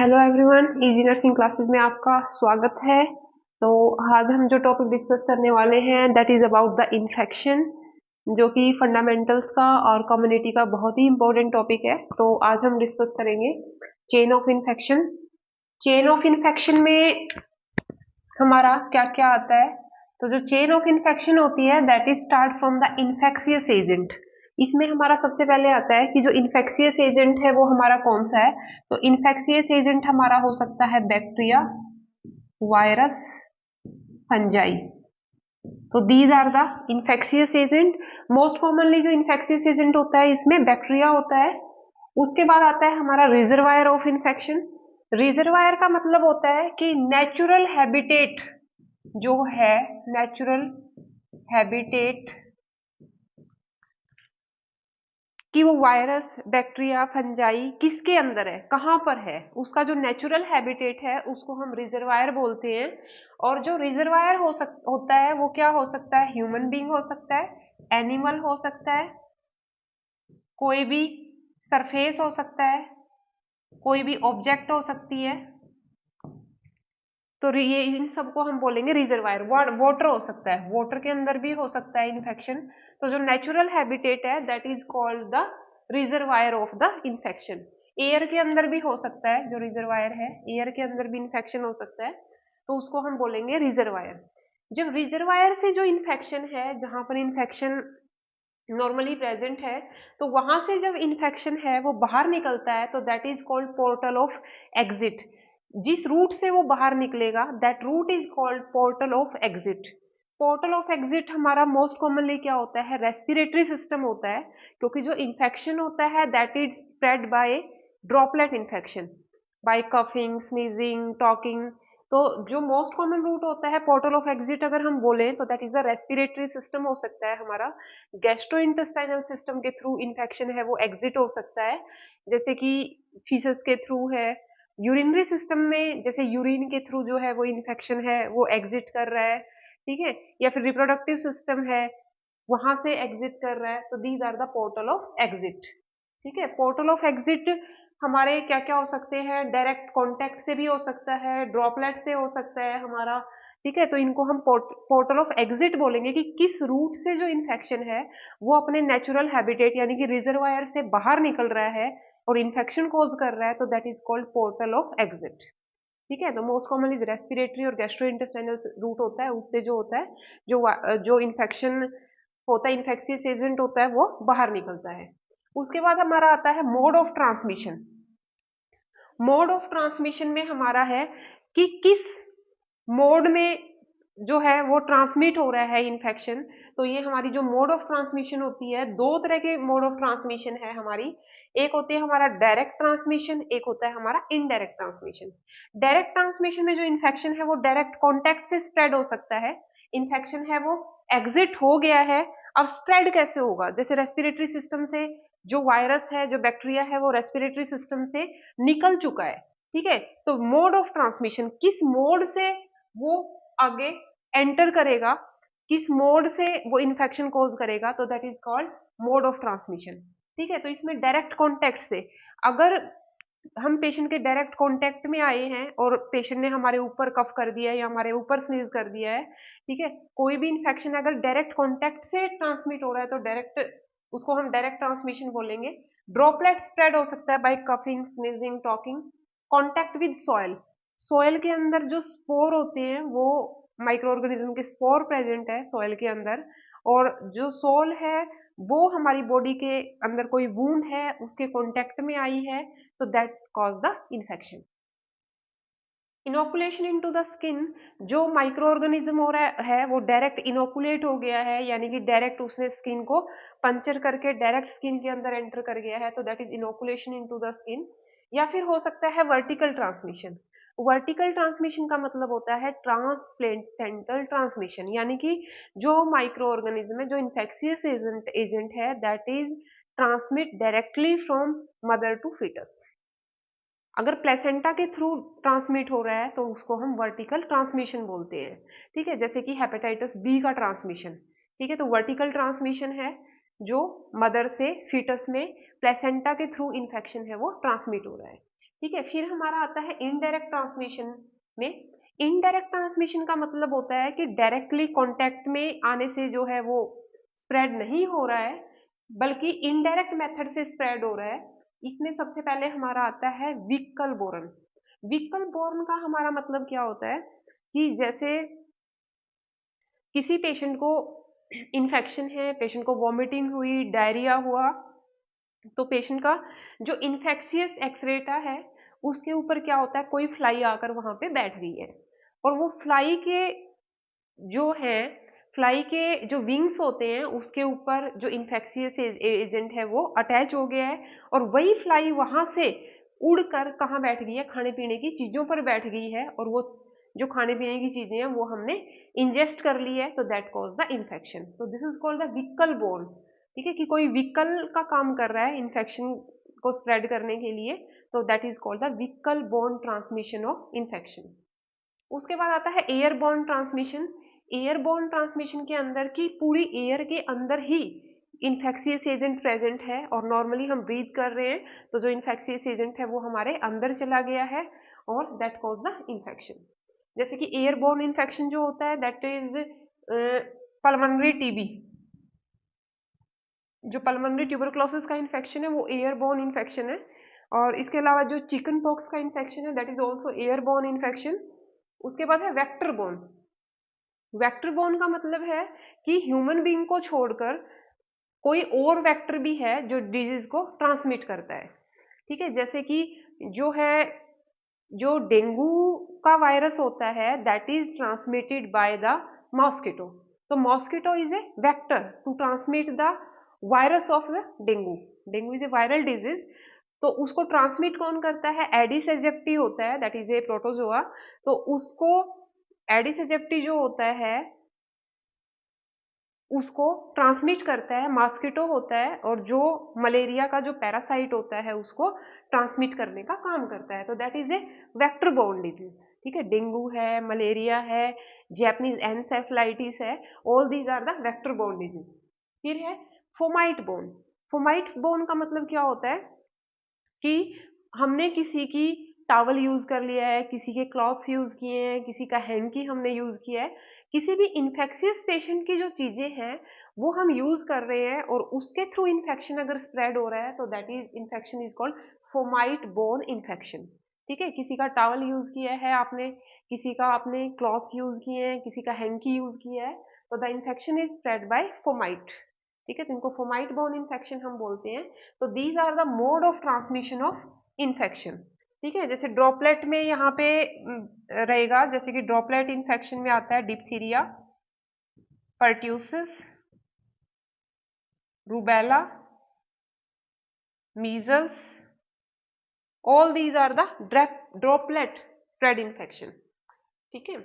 Hello everyone, easy nursing classes में आपका स्वागत है। तो आज हम जो टॉपिक डिस्कस करने वाले हैं that is about the infection, जो कि फंडामेंटल्स का और कम्युनिटी का बहुत ही इंपॉर्टेंट टॉपिक है। तो आज हम डिस्कस करेंगे chain of infection. Chain of infection में हमारा क्या क्या आता है। तो जो चेन ऑफ इन्फेक्शन होती है that is start from the infectious agent. इसमें हमारा सबसे पहले आता है कि जो इन्फेक्शियस एजेंट है वो हमारा कौन सा है। तो इन्फेक्शियस एजेंट हमारा हो सकता है बैक्टीरिया, वायरस, फंजाई। तो these are the infectious agent. Most commonly जो इन्फेक्शियस एजेंट होता है इसमें बैक्टीरिया होता है। उसके बाद आता है हमारा रिजर्वायर ऑफ इन्फेक्शन। रिजर्वायर का मतलब होता है कि नेचुरल हैबिटेट जो है, नेचुरल हैबिटेट कि वो वायरस, बैक्टीरिया, फंजाई किसके अंदर है, कहां पर है, उसका जो नेचुरल हैबिटेट है उसको हम रिजर्वायर बोलते हैं। और जो रिजर्वायर होता है वो क्या हो सकता है, ह्यूमन बीइंग हो सकता है, एनिमल हो सकता है, कोई भी सरफेस हो सकता है, कोई भी ऑब्जेक्ट हो सकती है। तो ये इन सबको हम बोलेंगे रिजर्वायर। वाटर हो सकता है, वाटर के अंदर भी हो सकता है इन्फेक्शन। तो जो नेचुरल हैबिटेट है that is called the reservoir of the infection. Air के अंदर भी हो सकता है, जो रिजर्वायर है एयर के अंदर भी इन्फेक्शन हो सकता है, तो उसको हम बोलेंगे रिजर्वायर। जब रिजर्वायर से जो इन्फेक्शन है, जहां पर इन्फेक्शन नॉर्मली प्रेजेंट है, तो वहां से जब इन्फेक्शन है वो बाहर निकलता है तो that is called portal of exit. जिस रूट से वो बाहर निकलेगा that route is called portal of exit. Portal of exit हमारा मोस्ट कॉमनली क्या होता है, रेस्पिरेटरी सिस्टम होता है, क्योंकि जो इन्फेक्शन होता है that is spread by droplet infection, by coughing, sneezing, talking. तो जो मोस्ट कॉमन रूट होता है पोर्टल ऑफ एग्जिट अगर हम बोलें तो that is the respiratory system हो सकता है हमारा। गैस्ट्रोइंटेस्टाइनल सिस्टम के थ्रू इन्फेक्शन है वो एग्जिट हो सकता है, जैसे कि फीसस के थ्रू है। यूरिनरी सिस्टम में जैसे यूरिन के थ्रू जो है वो इन्फेक्शन है वो एग्जिट कर रहा है, ठीक है। या फिर रिप्रोडक्टिव सिस्टम है, वहां से एग्जिट कर रहा है। तो these are the portal of exit, ठीक है। पोर्टल ऑफ एग्जिट हमारे क्या क्या हो सकते हैं, डायरेक्ट कांटेक्ट से भी हो सकता है, ड्रॉपलेट से हो सकता है हमारा, ठीक है। तो इनको हम पोर्टल ऑफ एग्जिट बोलेंगे कि किस रूट से जो इन्फेक्शन है वो अपने नेचुरल हैबिटेट यानी कि रिजर्वायर से बाहर निकल रहा है और इन्फेक्शन कोज कर रहा है, तो that is called portal of exit, ठीक है। तो मोस्ट कॉमनली रेस्पिरेटरी और गैस्ट्रोइंटेस्टाइनल रूट होता है, उससे जो होता है, जो इन्फेक्शन होता है, इन्फेक्शियस एजेंट होता है वो बाहर निकलता है। उसके बाद हमारा आता है mode of transmission. Mode of transmission में हमारा है कि किस मोड में जो है वो ट्रांसमिट हो रहा है इन्फेक्शन। तो ये हमारी जो मोड ऑफ ट्रांसमिशन होती है, दो तरह के मोड ऑफ ट्रांसमिशन है हमारी। एक होती है हमारा डायरेक्ट ट्रांसमिशन, एक होता है हमारा इनडायरेक्ट ट्रांसमिशन। डायरेक्ट ट्रांसमिशन में जो इन्फेक्शन है वो डायरेक्ट कॉन्टेक्ट से स्प्रेड हो सकता है। इन्फेक्शन है वो एग्जिट हो गया है, अब स्प्रेड कैसे होगा, जैसे रेस्पिरेटरी सिस्टम से जो वायरस है, जो बैक्टीरिया है वो रेस्पिरेटरी सिस्टम से निकल चुका है, ठीक है। तो मोड ऑफ ट्रांसमिशन, किस मोड से वो आगे एंटर करेगा, किस मोड से वो इन्फेक्शन कोज करेगा, तो that is called mode of transmission, ठीक है। तो इसमें डायरेक्ट कॉन्टेक्ट से, अगर हम पेशेंट के डायरेक्ट कांटेक्ट में आए हैं और पेशेंट ने हमारे ऊपर कफ कर दिया है या हमारे ऊपर स्नीज कर दिया है, ठीक है। कोई भी इन्फेक्शन अगर डायरेक्ट कांटेक्ट से ट्रांसमिट हो रहा है तो डायरेक्ट उसको हम डायरेक्ट ट्रांसमिशन बोलेंगे। ड्रॉपलेट स्प्रेड हो सकता है by coughing, sneezing, talking. Contact with soil, soil के अंदर जो स्पोर होते हैं वो माइक्रो ऑर्गेनिज्म के स्पोर प्रेजेंट है सॉइल के अंदर, और जो सोल है वो हमारी बॉडी के अंदर कोई वूंड है उसके कांटेक्ट में आई है, तो that cause the infection. Inoculation into the skin, जो माइक्रो ऑर्गेनिज्म हो रहा है वो डायरेक्ट इनोकुलेट हो गया है, यानी कि डायरेक्ट उसने स्किन को पंचर करके डायरेक्ट स्किन के अंदर एंटर कर गया है, तो that is inoculation into the skin. या फिर हो सकता है वर्टिकल ट्रांसमिशन। वर्टिकल ट्रांसमिशन का मतलब होता है ट्रांसप्लेसेंटल ट्रांसमिशन, यानी कि जो माइक्रो ऑर्गेनिज्म है, जो इन्फेक्शियस एजेंट है that is transmit directly from mother to foetus. अगर प्लेसेंटा के थ्रू ट्रांसमिट हो रहा है तो उसको हम वर्टिकल ट्रांसमिशन बोलते हैं, ठीक है। जैसे कि हेपेटाइटिस बी का ट्रांसमिशन, ठीक है। तो वर्टिकल ट्रांसमिशन है जो मदर से फीटस में प्लेसेंटा के थ्रू इन्फेक्शन है वो ट्रांसमिट हो रहा है। ठीक है। फिर हमारा आता है इनडायरेक्ट ट्रांसमिशन में। इनडायरेक्ट ट्रांसमिशन का मतलब होता है कि डायरेक्टली कांटेक्ट में आने से जो है वो स्प्रेड नहीं हो रहा है, बल्कि इनडायरेक्ट मेथड से स्प्रेड हो रहा है। इसमें सबसे पहले हमारा आता है विकल बोरन। विकल बोरन का हमारा मतलब क्या होता है कि जैसे किसी पेशेंट को इन्फेक्शन है, पेशेंट को वॉमिटिंग हुई, डायरिया हुआ, तो पेशेंट का जो इन्फेक्शियस एक्सरेटा है उसके ऊपर क्या होता है, कोई फ्लाई आकर वहां पे बैठ गई है, और वो फ्लाई के जो है, फ्लाई के जो विंग्स होते हैं उसके ऊपर जो इन्फेक्शियस एजेंट है वो अटैच हो गया है, और वही फ्लाई वहां से उड़कर कहाँ बैठ गई है, खाने पीने की चीजों पर बैठ गई है, और वो जो खाने पीने की चीजें हैं वो हमने इंजेस्ट कर ली है, तो दैट कॉज द इन्फेक्शन। तो दिस इज कॉल्ड द विकल बोर्न। ठीक है, कि कोई विकल का काम कर रहा है इन्फेक्शन को स्प्रेड करने के लिए, तो दैट इज कॉल्ड द विकल बोर्न ट्रांसमिशन ऑफ इन्फेक्शन। उसके बाद आता है एयरबॉर्न ट्रांसमिशन। एयरबॉर्न ट्रांसमिशन के अंदर की पूरी एयर के अंदर ही इन्फेक्शियस एजेंट प्रेजेंट है, और नॉर्मली हम ब्रीथ कर रहे हैं तो जो इन्फेक्शियस एजेंट है वो हमारे अंदर चला गया है, और दैट कॉज द इन्फेक्शन। जैसे कि एयरबॉर्न इन्फेक्शन जो होता है दैट इज पल्मोनरी टीबी। जो पल्मोनरी ट्यूबरक्लोसिस का इन्फेक्शन है वो एयरबॉर्न इन्फेक्शन है, और इसके अलावा जो चिकन पॉक्स का इन्फेक्शन है that is also airborne infection. उसके बाद है वेक्टर बोर्न। वेक्टर बोर्न का मतलब है कि ह्यूमन बीइंग को छोड़कर कोई और वेक्टर भी है जो डिजीज को ट्रांसमिट करता है। ठीक है, जैसे कि जो है, जो डेंगू का वायरस होता है that is transmitted by the mosquito. तो mosquito is a vector to transmit the virus of the dengue. Dengue is a viral disease, तो उसको ट्रांसमिट कौन करता है, एडिस एजिप्टी होता है, दैट इज ए प्रोटोजोआ। तो उसको एडिस एजिप्टी जो होता है उसको ट्रांसमिट करता है मॉस्किटो होता है, और जो मलेरिया का जो पैरासाइट होता है उसको ट्रांसमिट करने का काम करता है, तो that is a vector borne disease. ठीक है, डेंगू है, मलेरिया है, जैपनीज एनसेफलाइटिस है, all these are the vector borne disease. फिर है फोमाइट बोर्न। फोमाइट बोर्न का मतलब क्या होता है कि हमने किसी की टॉवल यूज कर लिया है, किसी के क्लॉथ्स यूज किए हैं, किसी का हैंकी हमने यूज किया है, किसी भी इन्फेक्शियस पेशेंट की जो चीजें हैं वो हम यूज कर रहे हैं, और उसके थ्रू इन्फेक्शन अगर स्प्रेड हो रहा है तो that is infection is called fomite borne infection. ठीक है, किसी का टॉवल यूज किया है आपने, किसी का आपने क्लॉथ्स यूज किए हैं, किसी का हैंकी यूज किया है, तो the infection is spread bye fomite. ठीक है, तो इनको फोमाइट बोर्न इन्फेक्शन हम बोलते हैं। तो these are the mode of transmission of infection. ठीक है, जैसे ड्रॉपलेट में यहाँ पे रहेगा, जैसे कि ड्रॉपलेट इन्फेक्शन में आता है diphtheria, pertussis, rubella, measles, all these are the droplet spread infection. ठीक है,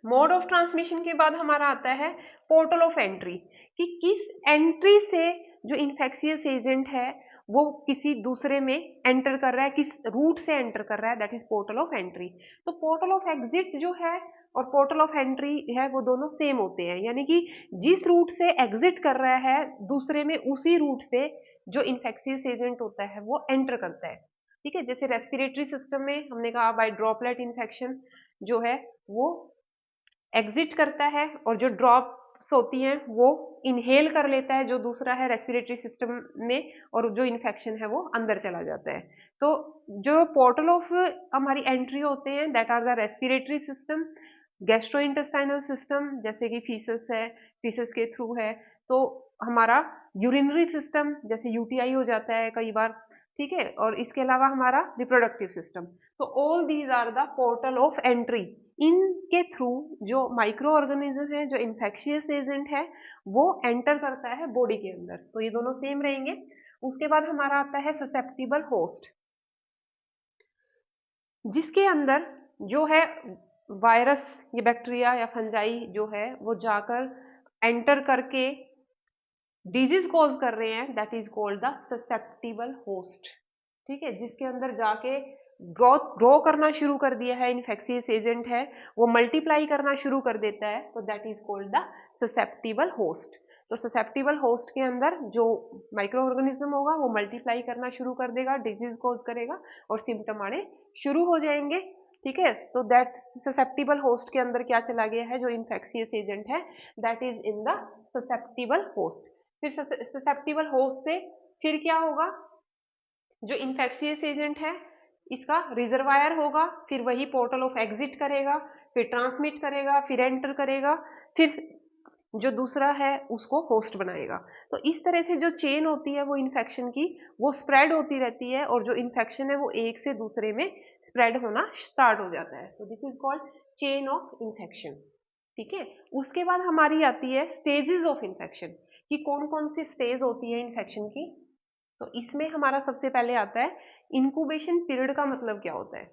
मोड ऑफ ट्रांसमिशन के बाद हमारा आता है पोर्टल ऑफ एंट्री, कि किस एंट्री से जो इन्फेक्शियस एजेंट है वो किसी दूसरे में एंटर कर रहा है, किस रूट से एंटर कर रहा है, that is portal of entry. तो पोर्टल ऑफ एग्जिट जो है और पोर्टल ऑफ एंट्री है वो दोनों सेम होते हैं, यानी कि जिस रूट से एग्जिट कर रहा है दूसरे में, उसी रूट से जो इन्फेक्शियस एजेंट होता है वो एंटर करता है। ठीक है, जैसे रेस्पिरेटरी सिस्टम में हमने कहा बाय ड्रॉपलेट इन्फेक्शन जो है वो एग्जिट करता है, और जो ड्रॉप्स होती हैं वो इनहेल कर लेता है जो दूसरा है रेस्पिरेटरी सिस्टम में, और जो इन्फेक्शन है वो अंदर चला जाता है। तो जो पोर्टल ऑफ हमारी एंट्री होते हैं that are the respiratory system, gastrointestinal system जैसे कि फीसस है, फीसस के थ्रू है, तो हमारा यूरिनरी सिस्टम जैसे यूटीआई हो जाता है कई बार। ठीक है, और इसके अलावा हमारा रिप्रोडक्टिव सिस्टम। तो all these are the portal of entry, इनके थ्रू जो माइक्रो ऑर्गेनिज्म है, जो इन्फेक्शियस एजेंट है वो एंटर करता है बॉडी के अंदर, तो ये दोनों सेम रहेंगे। उसके बाद हमारा आता है ससेप्टिबल होस्ट, जिसके अंदर जो है वायरस या बैक्टीरिया या फंजाई जो है वो जाकर एंटर करके डिजीज कॉज कर रहे हैं, that is called the susceptible host. ठीक है, जिसके अंदर जाके ग्रो करना शुरू कर दिया है, इन्फेक्शियस एजेंट है वो मल्टीप्लाई करना शुरू कर देता है, तो that is called the susceptible host. तो ससेप्टिबल होस्ट के अंदर जो माइक्रो ऑर्गेनिज्म होगा वो मल्टीप्लाई करना शुरू कर देगा, डिजीज कोज करेगा और सिम्टम आने शुरू हो जाएंगे। ठीक है, तो दैट ससेप्टिबल होस्ट के अंदर क्या चला गया है, जो इन्फेक्शियस एजेंट है that is in the susceptible host. फिर ससेप्टिबल होस्ट से फिर क्या होगा, जो इन्फेक्शियस एजेंट है इसका रिजर्वायर होगा, फिर वही पोर्टल ऑफ एग्जिट करेगा, फिर ट्रांसमिट करेगा, फिर एंटर करेगा, फिर जो दूसरा है उसको होस्ट बनाएगा। तो इस तरह से जो चेन होती है वो इन्फेक्शन की वो स्प्रेड होती रहती है, और जो इन्फेक्शन है वो एक से दूसरे में स्प्रेड होना स्टार्ट हो जाता है। तो this is called chain of infection. ठीक है, उसके बाद हमारी आती है स्टेजेस ऑफ इन्फेक्शन, कि कौन कौन सी स्टेज होती है इन्फेक्शन की। तो इसमें हमारा सबसे पहले आता है इंक्यूबेशन पीरियड। का मतलब क्या होता है,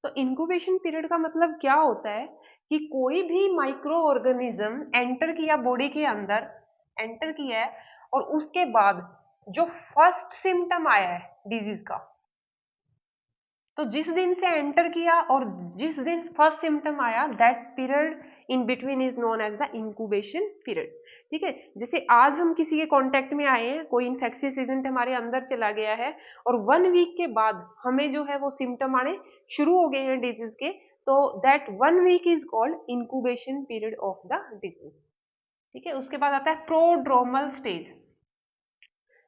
तो इंक्यूबेशन पीरियड का मतलब क्या होता है कि कोई भी माइक्रो ऑर्गेनिज्म एंटर किया बॉडी के अंदर, एंटर किया है, और उसके बाद जो फर्स्ट सिम्टम आया है डिजीज का, तो जिस दिन से एंटर किया और जिस दिन फर्स्ट सिम्टम आया, that period in between is known as the incubation period. ठीक है, जैसे आज हम किसी के कांटेक्ट में आए हैं, कोई इन्फेक्शियस एजेंट हमारे अंदर चला गया है, और 1 वीक के बाद हमें जो है वो सिम्टम आने शुरू हो गए हैं डिजीज के, तो that 1 week is called incubation period of the disease. ठीक है, उसके बाद आता है प्रोड्रोमल स्टेज।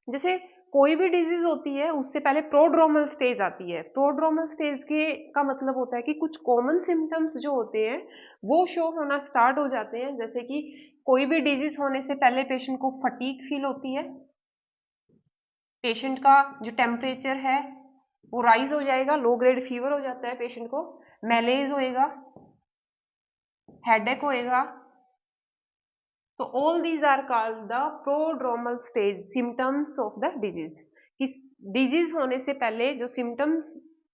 जैसे कोई भी डिजीज होती है उससे पहले प्रोड्रोमल स्टेज आती है। प्रोड्रोमल स्टेज के का मतलब होता है कि कुछ कॉमन सिम्टम्स जो होते हैं वो शो होना स्टार्ट हो जाते हैं। जैसे कि कोई भी डिजीज होने से पहले पेशेंट को फटीग फील होती है, पेशेंट का जो टेम्परेचर है वो राइज हो जाएगा, लो ग्रेड फीवर हो जाता है पेशेंट को, मैलेज होएगा, हेडेक होएगा। तो all these are called the prodromal stage symptoms of the disease. किस डिजीज होने से पहले जो सिम्टम्स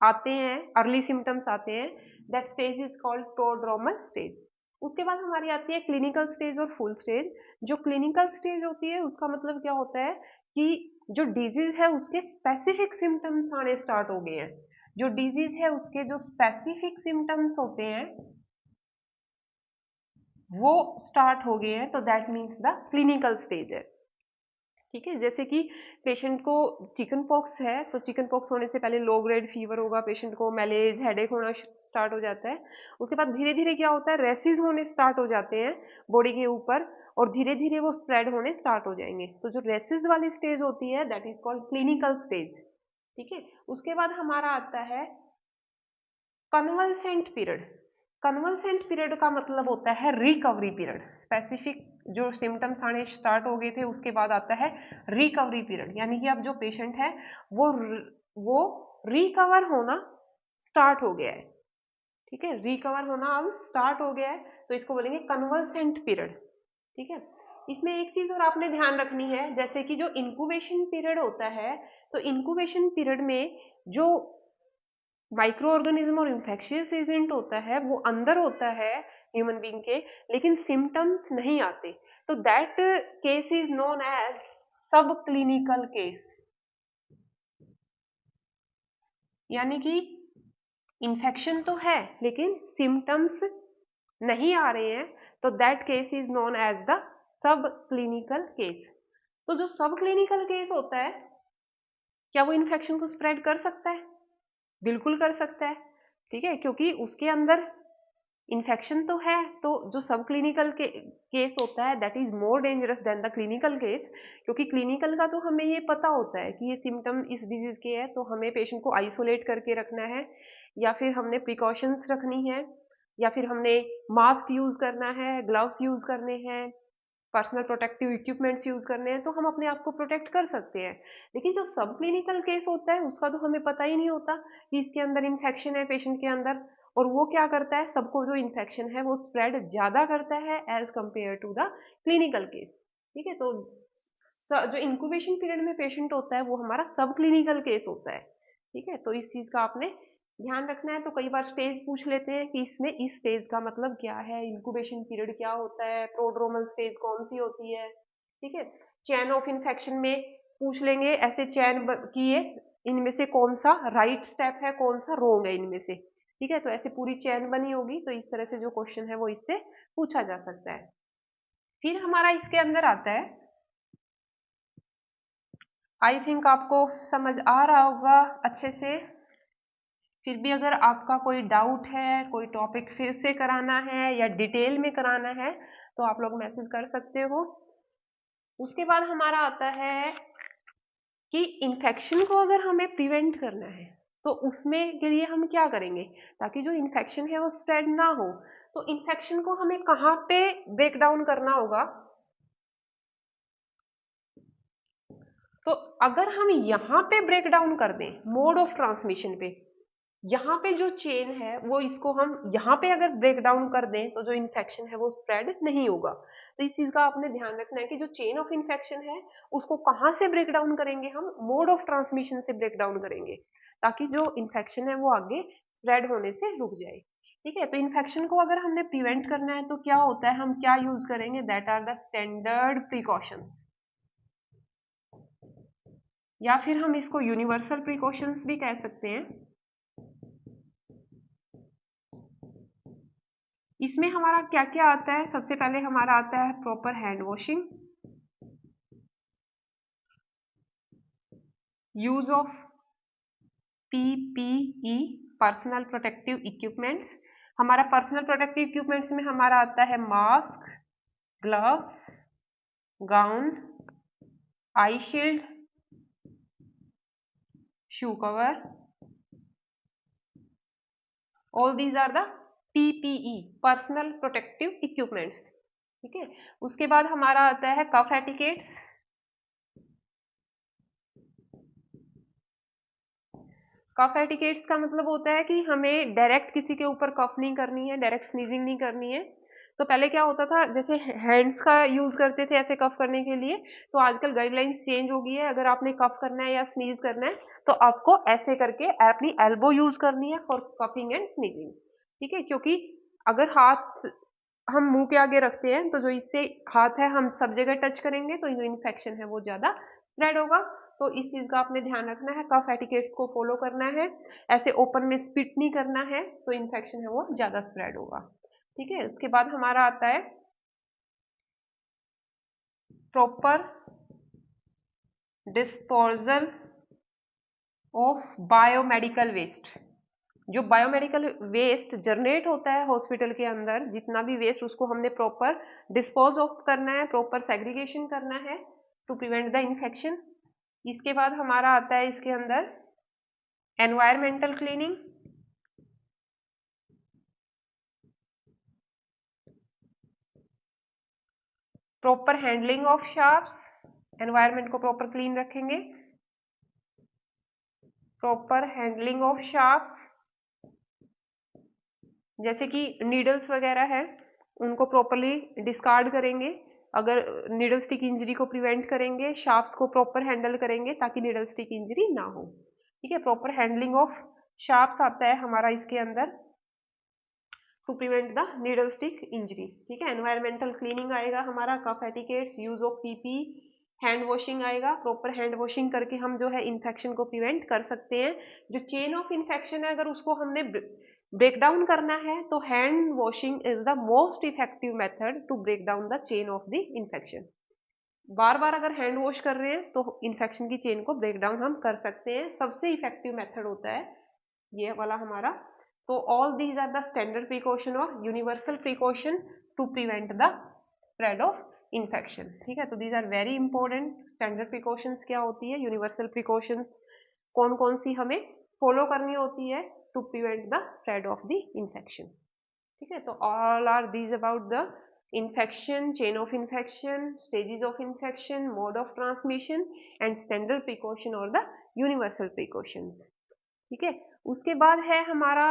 आते हैं, अर्ली सिम्टम्स आते हैं, that stage is called prodromal stage. उसके बाद हमारी आती है क्लिनिकल स्टेज और फुल स्टेज। जो क्लिनिकल स्टेज होती है उसका मतलब क्या होता है कि जो डिजीज है उसके स्पेसिफिक सिम्टम्स आने स्टार्ट हो गए हैं। जो डिजीज है उसके जो स्पेसिफिक सिम्टम्स होते हैं वो स्टार्ट हो गए हैं, तो that means the clinical stage है। ठीक है, जैसे कि पेशेंट को चिकन पॉक्स है, तो चिकन पॉक्स होने से पहले लो ग्रेड फीवर होगा, पेशेंट को मैलेज हेडेक होना स्टार्ट हो जाता है। उसके बाद धीरे धीरे क्या होता है, रेसिस होने स्टार्ट हो जाते हैं बॉडी के ऊपर, और धीरे धीरे वो स्प्रेड होने स्टार्ट हो जाएंगे। तो जो रेसिस वाली स्टेज होती है that is called clinical stage. ठीक है, उसके बाद हमारा आता है कन्वलसेंट पीरियड। कन्वलसेंट पीरियड का मतलब होता है रिकवरी पीरियड। स्पेसिफिक जो सिम्टम्स आने स्टार्ट हो गए थे उसके बाद आता है रिकवरी पीरियड, यानी कि अब जो पेशेंट है वो रिकवर होना स्टार्ट हो गया है। ठीक है, रिकवर होना अब स्टार्ट हो गया है, तो इसको बोलेंगे कन्वलसेंट पीरियड। ठीक है, इसमें एक चीज और आपने ध्यान रखनी है, जैसे कि जो इंक्यूबेशन पीरियड होता है, तो इंक्यूबेशन पीरियड में जो माइक्रो ऑर्गेनिज्म और इन्फेक्शियस एजेंट होता है वो अंदर होता है ह्यूमन बीइंग के, लेकिन सिम्टम्स नहीं आते, तो that case is known as sub clinical case. यानी कि इन्फेक्शन तो है लेकिन सिम्टम्स नहीं आ रहे हैं, तो that case is known as the sub clinical case. तो जो सब क्लिनिकल केस होता है, क्या वो इन्फेक्शन को स्प्रेड कर सकता है? बिल्कुल कर सकता है। ठीक है, क्योंकि उसके अंदर इन्फेक्शन तो है, तो जो सब क्लिनिकल केस होता है that is more dangerous than the clinical case. क्योंकि क्लिनिकल का तो हमें ये पता होता है कि ये सिम्टम इस डिजीज के है, तो हमें पेशेंट को आइसोलेट करके रखना है, या फिर हमने प्रिकॉशंस रखनी है, या फिर हमने मास्क यूज करना है, ग्लव्स यूज करने हैं, पर्सनल प्रोटेक्टिव इक्विपमेंट्स यूज करने हैं, तो हम अपने आप को प्रोटेक्ट कर सकते हैं। लेकिन जो सब क्लिनिकल केस होता है उसका तो हमें पता ही नहीं होता कि इसके अंदर इन्फेक्शन है पेशेंट के अंदर, और वो क्या करता है, सबको जो इन्फेक्शन है वो स्प्रेड ज्यादा करता है as compared to the clinical case. ठीक है, तो जो इंक्यूबेशन पीरियड में पेशेंट होता है वो हमारा सब क्लिनिकल केस होता है। ठीक है, तो इस चीज का आपने ध्यान रखना है। तो कई बार स्टेज पूछ लेते हैं कि इसमें इस स्टेज का मतलब क्या है, इंक्यूबेशन पीरियड क्या होता है, प्रोड्रोमल स्टेज कौन सी होती है। ठीक है, चेन ऑफ इन्फेक्शन में पूछ लेंगे ऐसे चेन किए, इनमें से कौन सा राइट स्टेप है, कौन सा रोंग है इनमें से। ठीक है, तो ऐसे पूरी चेन बनी होगी, तो इस तरह से जो क्वेश्चन है वो इससे पूछा जा सकता है। फिर हमारा इसके अंदर आता है आई थिंक आपको समझ आ रहा होगा अच्छे से। फिर भी अगर आपका कोई डाउट है, कोई टॉपिक फिर से कराना है या डिटेल में कराना है तो आप लोग मैसेज कर सकते हो। उसके बाद हमारा आता है कि इन्फेक्शन को अगर हमें प्रिवेंट करना है तो उसमें के लिए हम क्या करेंगे ताकि जो इन्फेक्शन है वो स्प्रेड ना हो। तो इन्फेक्शन को हमें कहाँ पे ब्रेक डाउन करना होगा, तो अगर हम यहाँ पे ब्रेक डाउन कर दें मोड ऑफ ट्रांसमिशन पे, यहाँ पे जो चेन है वो इसको हम यहाँ पे अगर ब्रेक डाउन कर दें तो जो इन्फेक्शन है वो स्प्रेड नहीं होगा। तो इस चीज का आपने ध्यान रखना है कि जो चेन ऑफ इन्फेक्शन है उसको कहाँ से ब्रेक डाउन करेंगे, हम मोड ऑफ ट्रांसमिशन से ब्रेक डाउन करेंगे ताकि जो इन्फेक्शन है वो आगे स्प्रेड होने से रुक जाए। ठीक है, तो इन्फेक्शन को अगर हमने प्रिवेंट करना है तो क्या होता है, हम क्या यूज करेंगे, that are the standard precautions, या फिर हम इसको यूनिवर्सल प्रिकॉशंस भी कह सकते हैं। इसमें हमारा क्या क्या आता है, सबसे पहले हमारा आता है proper hand washing, use of PPE personal protective equipments. हमारा पर्सनल प्रोटेक्टिव इक्विपमेंट्स में हमारा आता है mask, gloves, gown, eye shield, shoe cover, all these are the PPE personal protective equipments. ठीक है, उसके बाद हमारा आता है कफ एटिकेट्स। कफ एटिकेट्स का मतलब होता है कि हमें डायरेक्ट किसी के ऊपर कफ नहीं करनी है, डायरेक्ट स्नीजिंग नहीं करनी है। तो पहले क्या होता था, जैसे हैंड्स का यूज करते थे ऐसे कफ करने के लिए, तो आजकल गाइडलाइंस चेंज हो गई है, अगर आपने कफ करना है या स्नीज करना है तो आपको ऐसे करके अपनी एल्बो यूज करनी है फॉर कफिंग एंड स्नीजिंग। ठीक है, क्योंकि अगर हाथ हम मुंह के आगे रखते हैं तो जो इससे हाथ है हम सब जगह टच करेंगे तो जो इन्फेक्शन है वो ज्यादा स्प्रेड होगा। तो इस चीज का आपने ध्यान रखना है, कफ एटिकेट्स को फॉलो करना है, ऐसे ओपन में स्पिट नहीं करना है तो इन्फेक्शन है वो ज्यादा स्प्रेड होगा। ठीक है, उसके बाद हमारा आता है proper disposal of biomedical waste. जो बायोमेडिकल वेस्ट जनरेट होता है हॉस्पिटल के अंदर, जितना भी वेस्ट उसको हमने प्रॉपर डिस्पोज ऑफ करना है, प्रॉपर सेग्रीगेशन करना है टू प्रिवेंट द इन्फेक्शन। इसके बाद हमारा आता है इसके अंदर environmental cleaning, proper handling of sharps, environment को प्रॉपर क्लीन रखेंगे, प्रॉपर हैंडलिंग ऑफ शार्प्स, जैसे कि नीडल्स वगैरह है उनको प्रॉपरली डिस्कार्ड करेंगे, अगर नीडल स्टिक इंजरी को प्रिवेंट करेंगे, शार्प्स को प्रॉपर हैंडल करेंगे ताकि नीडल स्टिक इंजरी ना हो। ठीक है, प्रॉपर हैंडलिंग ऑफ शार्प्स आता है हमारा इसके अंदर to prevent the needle stick injury. ठीक है, एनवायरमेंटल क्लीनिंग आएगा हमारा, cough etiquettes, use of PP, hand washing आएगा, प्रॉपर हैंड वॉशिंग करके हम जो है इन्फेक्शन को प्रिवेंट कर सकते हैं। जो चेन ऑफ इन्फेक्शन है अगर उसको हमने ब्रेक डाउन करना है तो hand washing is the most effective method to break down the chain of the infection. बार बार अगर हैंड वॉश कर रहे हैं तो इन्फेक्शन की चेन को ब्रेक डाउन हम कर सकते हैं, सबसे इफेक्टिव मेथड होता है ये वाला हमारा। तो all these are the standard precaution और universal precaution to prevent the spread of infection. ठीक है, तो these are very important. Standard precautions क्या होती है, यूनिवर्सल प्रिकॉशंस कौन कौन सी हमें फॉलो करनी होती है to prevent the spread of the infection. ठीक है, तो all are these about the infection, chain of infection, stages of infection, mode of transmission and standard precaution और द यूनिवर्सल प्रिकॉशंस। ठीक है, उसके बाद है हमारा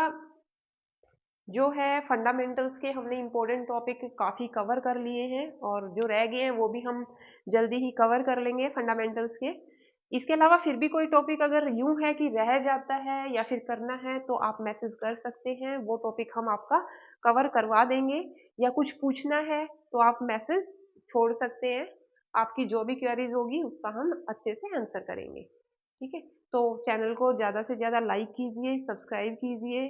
जो है फंडामेंटल्स के, हमने इंपॉर्टेंट टॉपिक काफ़ी कवर कर लिए हैं और जो रह गए हैं वो भी हम जल्दी ही कवर कर लेंगे फंडामेंटल्स के। इसके अलावा फिर भी कोई टॉपिक अगर यूं है कि रह जाता है या फिर करना है तो आप मैसेज कर सकते हैं, वो टॉपिक हम आपका कवर करवा देंगे। या कुछ पूछना है तो आप मैसेज छोड़ सकते हैं, आपकी जो भी क्वेरीज होगी उसका हम अच्छे से आंसर करेंगे। ठीक है, तो चैनल को ज़्यादा से ज़्यादा लाइक कीजिए, सब्सक्राइब कीजिए,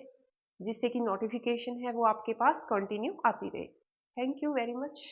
जिससे कि नोटिफिकेशन है वो आपके पास कंटिन्यू आती रहे। Thank you very much.